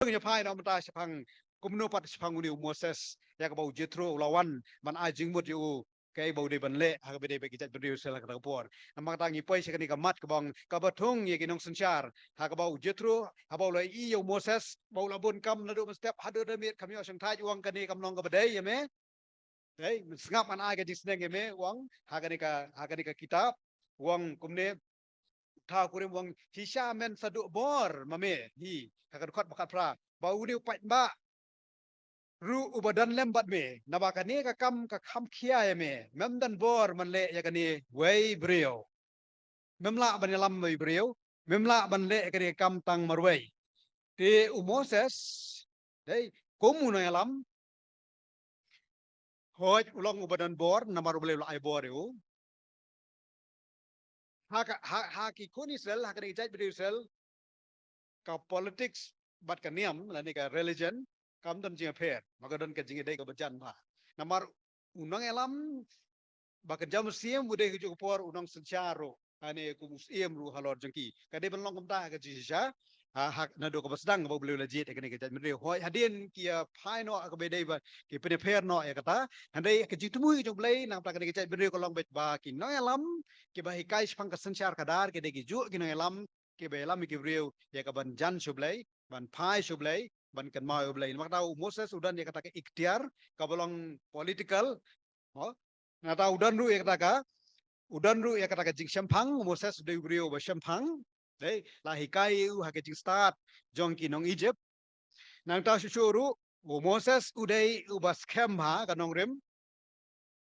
nya phai no mata sepang kumno pat sepang uni Moses ya ka bau Jethro lawan man a jingmut yu cái bầu đề bẩn lệ hay cái đề cái bẩn điều sẽ là cái bor nằm mang tangi poi sẽ cái cái mat cái bong cái bát thung ye cái nông sinh char hay cái bầu Jethro hay bầu lại yêu Moses bầu là bồn cam là độ step hay đôi miệt kami ở sang thái uang cái này cầm nong cái bể vậy đấy ngap an ai cái gì seneng vậy uang hay cái kitab uang kumne thao kurim uang hisha men sadu bor mame hi hay cái khot bakat pra bau ni upat ba ru ubadan lembat me nabakani ka kam kia me memdan bor man le yakani wei brio memla ban lam wei brio memla ban le kani kam tang marwei ti u Moses dei komu na lam hoj ulong ubadan bor namar bele ai bor eu ha ki kuni sel ha kani jaj brio sel ka politics bat kaniam la ni ka religion kam dan jing pher maka dan ka jing dei ka bajan ba namar unang elam bakan jam siem bude ke por unang sencaro ane ku musiem ru halor jengki kade belong kumta ke jisha hak na do ko basdang ba belu lajit ke ne ke jadmri hoi hadin kia phai no ka be dei ba ki pe pher no ya kata handai ke jitu mu jong blai nang pa ke ne ke jadmri ko long bet ba ki no elam ke ba hikai spang ka senchar kadar ke de ki ju ki no elam ke be elam ki breu ya ka ban jan sublai ban phai sublai ban kan mau blai mak tau Moses udan ya kata ke ikhtiar ka belong political na ta udan ru ya kata ka jing shampang Moses de brio ba shampang dei la hikai u ha ka jing start jong ki nong Egypt nang ta shuru u Moses udai u ba scam ha ka nong rem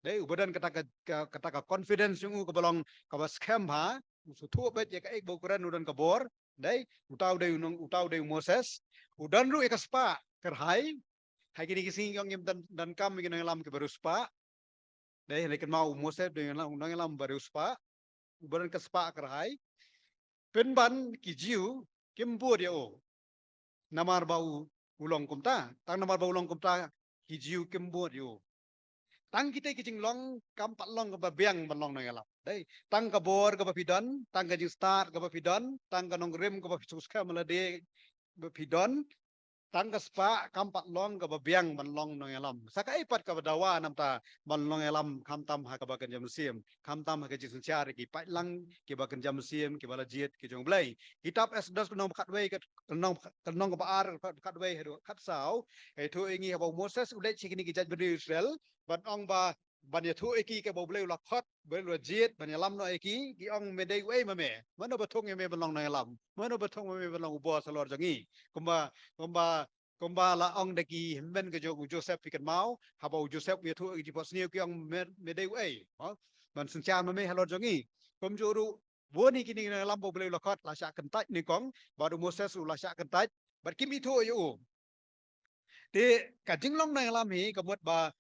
dei u badan kata ka confidence yung ka balong ka ba scam ha su thu bet ya ka ek bo kuran udan ka bor dei utau de Moses udan ru ya ka spa kerhai hai kini kising yong yem dan kam ki nang lam ke baru spa deh lekin mau Moses dengan undang lam baru spa ubaran ke spa kerhai penban ki jiu kimbu dia o namar bau ulong kumta tang namar bau ulong kumta ki jiu kimbu dia o tang kita kicing long kam pat long ke biang balong nang lam dei tang ka bor ke pidon tang ka jing start ke pidon tang ka nong rem ke pisus ka melade pidon tangga spa kampat long ke babiang man long nong elam saka ipat ke badawa nam ta man long elam kam tam ha ke bakan jam sim kam tam ha ke jisun chari ki pat lang ki bakan jam sim ki bala jiet ki jong blai kitab es nong kat wei ke nong ke baar kat wei hedo kat sau e tu ingi ha Moses ulai chikini ki jaj bani Israel ban ong ba ban ya tu eki ke bo blai la khat bel lo jiet ban elam no eki ki ong me dei wei ma me mano bathong me ban long nong elam mano bathong me ban long bo salor jangi kumba kumba kumba la ong de ki men ke jo Joseph pikan mau haba Joseph ye thu ki pos ni ki ong me dei ei ban sun cha ma me halor jongi kom jo ru wo ni ki ni lam bo ble la khat la sha kan tai ni kong ba du Moses la sha kan tai bat kim i thu yo te ka jinglong na lam hi ka mot ba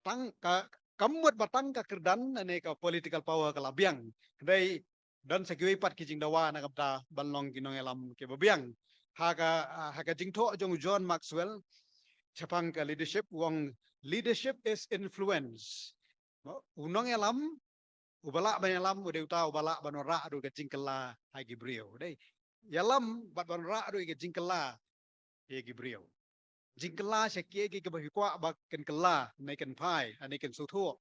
tang ka kamut ba tang ka kerdan ane ka political power ka labiang dai dan sekiwi pat ki jing dawa na kapta banlong ki nong elam ke babiang haga jingtho jong John Maxwell chapang ka leadership wong leadership is influence unong elam ubala ban elam ude uta ubala banora adu ke jingkela hai gibrio dei yalam bat banora adu ke jingkela he gibrio jingkela sekie ke bahikwa ba ken kela nai ken pai ani ken suthu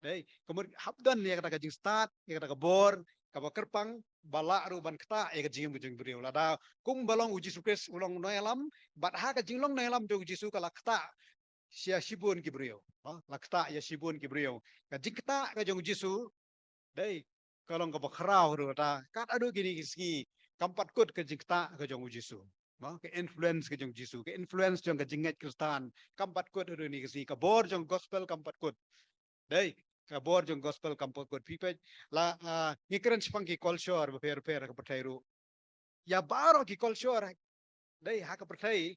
dei kemudian habdan ya kata jing start ya kata bor ka kerpang bala ruban kata ya jing bujung beriu lada kung balong uji sukres ulong noelam bat ha ka jinglong noelam jo uji su kala kata sia sibun ki beriu la kata ya sibun ki beriu ka jikta ka jong uji su dei kalong ka bakrau ru ta kat adu gini ski kampat kut ka jikta ka jong uji su ke influence ke jong jisu ke influence jong ka jinget kristan kampat kut adu ni ski ka bor jong gospel kampat kut dei kabor jong gospel kampo kod pipe la ngikren spang ki culture per ka perthairu ya baro ki culture dei ha ka perthai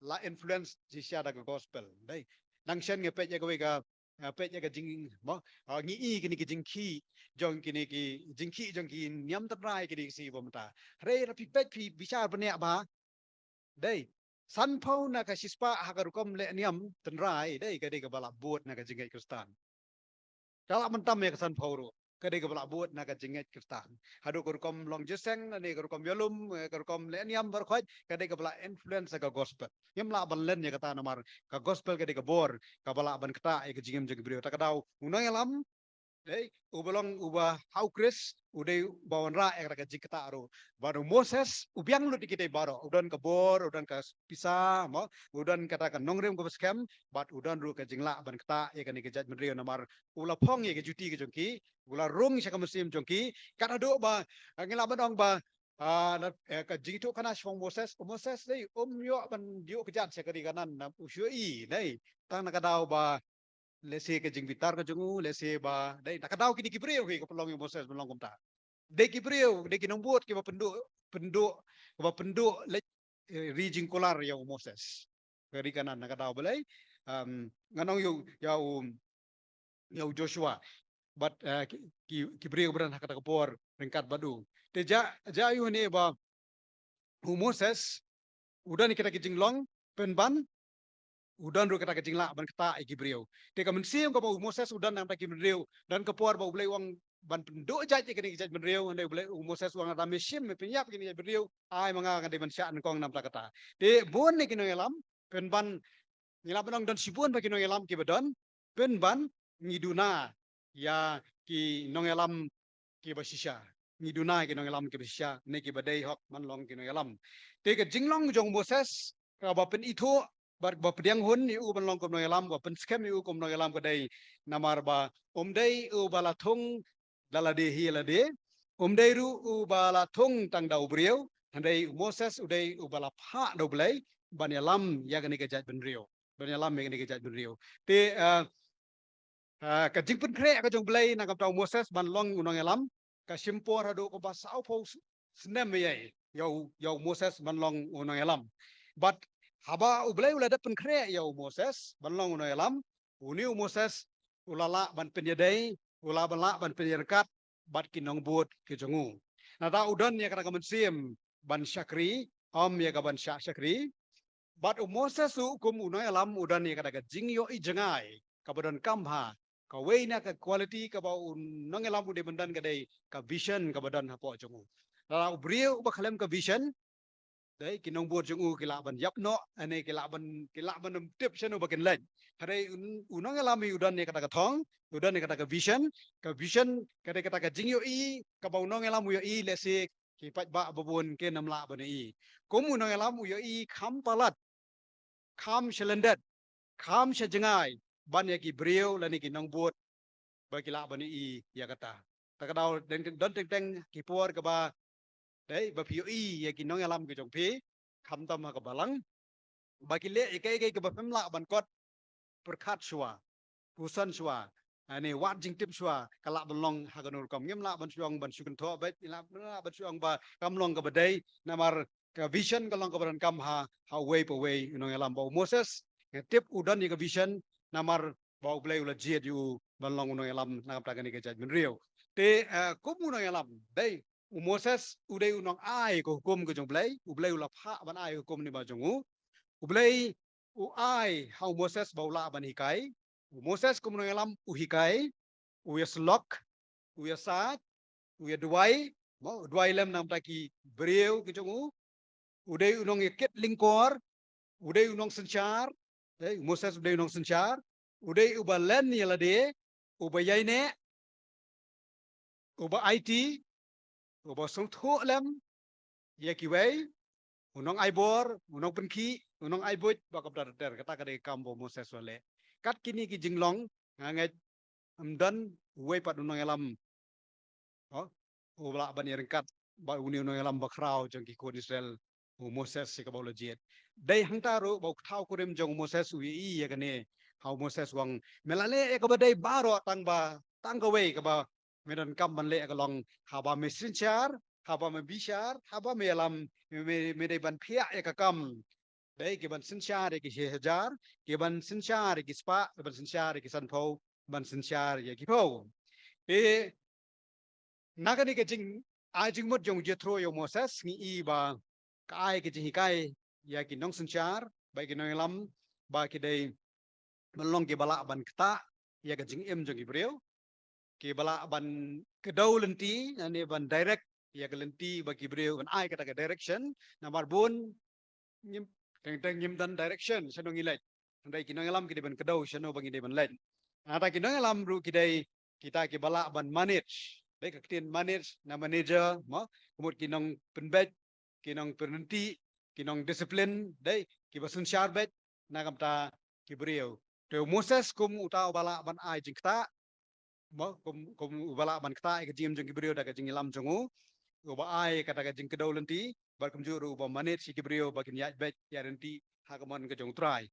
la influence ji sia da gospel dei nang shen nge pe pe ga jing mo ngi i kini ki jing ki jong kini ki jing ki jong ki nyam ta rai kini si bomta re ra pi pe pi bichar bne ba dei san phau na ka sispa ha ka rukom le niam tan rai dei ka bala buat na ka jing kristan kalau mentam ya kesan pauru kadai ka bala buat na ka jinget kertan hadu kurkom long jeseng ni kurkom yolum kurkom leniam berkhoj kadai ka bala influence ka gospel yam la ban len ya kata namar ka gospel kadai ka bor ka bala ban kata e ka jingem jeng brio ta kadau unang alam dei ubalong ubah how Chris udai bawan ra ek ka jikta aro baru Moses ubiang lu dikite baro udan ka bor udan ka pisa mo udan kata ka nongrem ka scam bat udan ru ka jingla ban kata e ka ni ka jaj mendrio namar ula phong ye ka juti ka jongki ula rung sa ka musim jongki kata do ba ngila ban ba ka jingito kana shong Moses dei yo ban yo ka jat sa ka di kanan na usyoi dei tang na ka daw ba lese ke jing vitar ka jungu lese ba dai nakadaw kini kibreo ki kapalong yung Moses malong kumta de kibreo de kinongbuot ki ba penduk le rijing kolar yung Moses kari kanan nakadaw balay nganong yung Joshua but kibreo beran hakata kapor ringkat badu te ja yu ni ba Moses udah ni kita kijinglong penban udan ru kata kecing la ban kata iki brio te ka mensiam ka bau Moses udan nang taki brio dan ke puar bau blai wang ban penduk jaj kini jaj brio ande blai Moses wang rame sim penyap kini jaj brio ai manga kan de ban sya kong nam kata te bon ni kino elam pen ban ngila banong dan sibun ba kino elam ki badon pen ban ngiduna ya ki nong elam ki basisya ngiduna ki nong elam ki basisya ne ki badai hok man long kino elam te ka jinglong jong Moses ka ba pen itu ba pediang hun ni u ban long kom alam ba pen skem u kom alam kadai namar ba dei u bala thung dala de hi la de dei ru u bala thung tang dau brio handai Moses udai u bala pha do blai ban alam ya gani ka jaj ben rio ban alam me gani ka jaj ben rio te ka jing pen kre ka jong blai na ka tau Moses ban long unang alam ka simpor hadu ko ba sau pho snem me yo Moses ban long unang alam but haba ublay ula dapat kre ya Moses banlong uno alam uni Moses ulala ban penyedai ula bala ban penyerkat bat kinong buat ke jongu nada udan ya kana kamensim ban syakri ya ka ban syakri bat Moses kum uno alam udan ya kana jingyo i jengai ka badan kamha ka weina ka quality ka ba unang alam ude bandan ka dai ka vision ka badan hapo jongu nada ubrio ba khalem ka vision đấy kinong buat jung u kila ban yap no ane kila ban tip chanu bakin lain hare unang alami udan ne kata ka thong udan ne kata ka vision kata ka jingyo i ka ba unang alam yo i lesi ki pat ba babun ke namla ban i kum unang alam yo i kham palat kham shelendet kham shajengai ban ya ki brio lani kinong buat ba kila ban i ya kata takadaw don teng ki por ka ba đấy bà phiêu y ya kinong alam ke jong phi kham tam ka balang ba ki le cái ba phem la ban kot perkhat shwa pusan shwa ane wat jing tip shwa kala ban long ha ganur kom ngem la ban shuang ban shukun tho ba la ban shuang ba kam long ka badai namar ka vision ka long ka ban kam ha way pa way inong alam ba Moses tip udan ni ka vision namar ba blai ula jet yu ban long inong alam na ka ni ka jaj min rio te kum inong alam dai Moses udai unang ai ko hukum ke jong blai ublai ula pha ban ai hukum ni ba jongu ublai ai how Moses baula ban hikai Moses kum nang alam uhikai uyaslok uyasat uyadwai mo dwai lem nam taki breu ke jongu udai unang iket lingkor udai unang senchar Moses udai unang senchar udai ubalen ni lade ubayai ne uba IT uba song tho lem ya kiwei unong aibor unong penki unong aibot ba kapdar der kata kade kambo Moses wale kat kini ki jinglong ngangai amdan wei pat unong alam ubla ban yerkat ba uni unong alam bakrau jong ki kon Israel Moses si kabolo jet dai hangtaro ba thau kurem jong Moses ui ya kane how Moses wang melale e ka badai baro tang ka wei ka ba medan kam ban le ka long haba mesinchar haba me bishar haba me alam me dai ban phia e ka kam dai ke ban sinchar ke hajar ke ban sinchar ke spa ban sinchar ke san pho ban sinchar ye ki pho e nagani ke jing a jing mot jong jethro yo Moses ngi i ba kai ke jing kai ya ki nong sinchar ba ki nong alam ba ki dai melong ke bala ban kta ya ke jing em jong ki breu ki bala ban kedau lenti ani ban direct ya ke lenti bagi beliau ban ai kata ke direction nomor 4 nyim teng nyim dan direction sano ngilai ndai kinang alam ki ban kedau sano bagi ban lain ata kinang alam ru kidai kita ki bala ban manage dai ka tin manage na manager mo kumut kinang penbet kinang penenti kinang discipline dai ki basun syarbet na kamta ki beliau tu Moses kum uta bala ban ai jingta mo kum bala ban kta ke jim jeng ki beliau da ke jing lam jongu uba ai kata ke jing kedau lenti bar kum juru uba manage ki beliau bakin ya bet ya renti hakaman ke jong trai